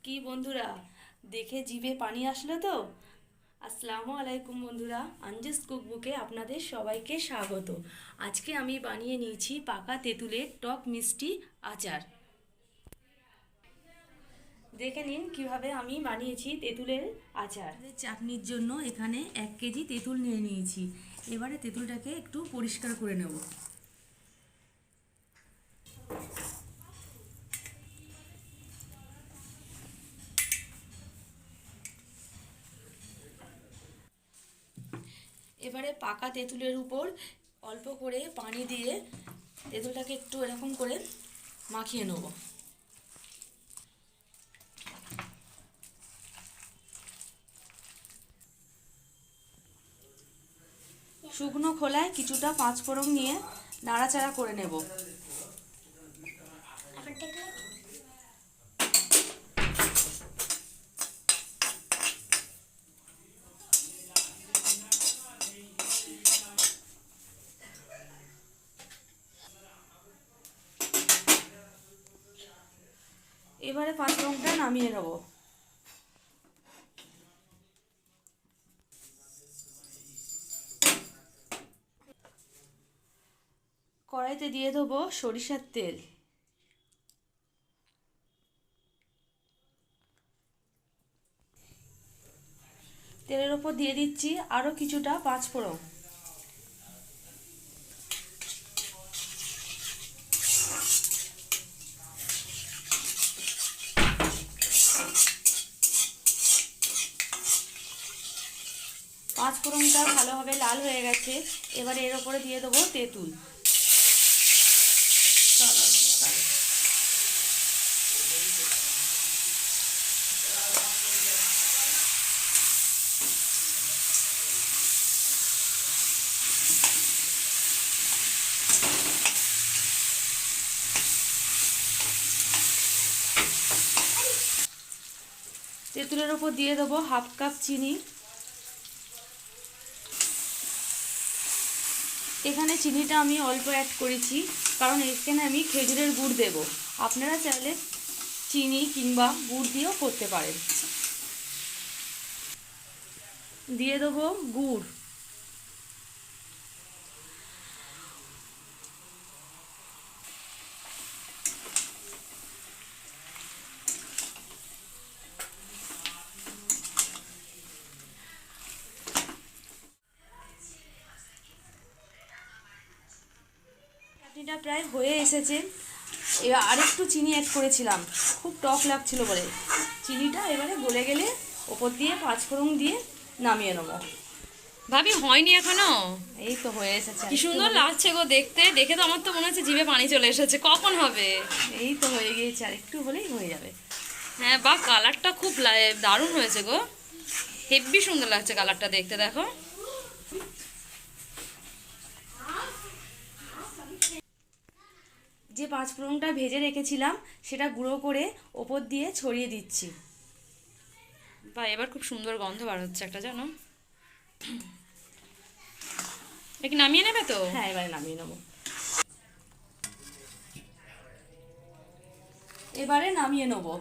কি বন্ধুরা, দেখে জিভে পানি আসলো তো? আসসালামু আলাইকুম বন্ধুরা, আঞ্জুস কুকবুকে আপনাদের সবাইকে স্বাগত। আজকে আমি বানিয়ে নিয়েছি পাকা তেঁতুলের টক মিষ্টি আচার। দেখে নিন কিভাবে আমি বানিয়েছি তেঁতুলের আচার। চাটনির জন্য এখানে 1 কেজি তেঁতুল নিয়ে নিয়েছি। এবারে তেঁতুলটাকে একটু পরিষ্কার করে নেব। এবারে পাকা তেঁতুলের উপর অল্প করে পানি দিয়ে তেঁতুলটাকে একটু এরকম করে মাখিয়ে নেব। শুকনো খোলায় কিছুটা পাঁচফোড়ন নিয়ে নাড়াচাড়া করে নেব। এবারে পাঁচফোড়নটা নামিয়ে নেব। কড়াইতে দিয়ে দেবো সরিষার তেল। তেলের ওপর দিয়ে দিচ্ছি আরও কিছুটা পাঁচফোড়ন। পাঁচফোড়নটা ভালোভাবে লাল হয়ে গেছে। এবারে এর ওপরে দিয়ে দেবো তেঁতুল। তেঁতুলের ওপর দিয়ে দেবো 1/2 কাপ চিনি। এখানে চিনিটা আমি অল্প অ্যাড করেছি, কারণ এখানে আমি খেজুরের গুড় দেব। আপনারা চাইলে চিনি কিংবা গুড় দিয়েও করতে পারেন। দিয়ে দেবো গুড়। চাটনিটা প্রায় হয়ে এসেছে। এবার আরেকটু চিনি অ্যাড করেছিলাম, খুব টক লাগছিল বলে। চিনিটা এবারে গলে গেলে ওপর দিয়ে পাঁচফোড়ন দিয়ে নামিয়ে নেবো। ভাবি হয়নি এখনো? এই তো হয়ে এসেছে। কি সুন্দর লাগছে গো দেখতে, দেখে তো আমার তো মনে হচ্ছে জিভে পানি চলে এসেছে। কখন হবে? এই তো হয়ে গিয়েছে, আর একটু হলেই হয়ে যাবে। হ্যাঁ, বা কালারটা খুব দারুণ হয়েছে গো, হেব্বি সুন্দর লাগছে কালারটা দেখতে। দেখো, যে পাঁচফোড়নটা ভেজে রেখেছিলাম সেটা গুঁড়ো করে ওপর দিয়ে ছড়িয়ে দিচ্ছি। বা এবার খুব সুন্দর গন্ধ বার হচ্ছে একটা, জানো? কি নামিয়ে নেবে তো? হ্যাঁ, এবারে নামিয়ে নেবো। এবারে নামিয়ে নেবো।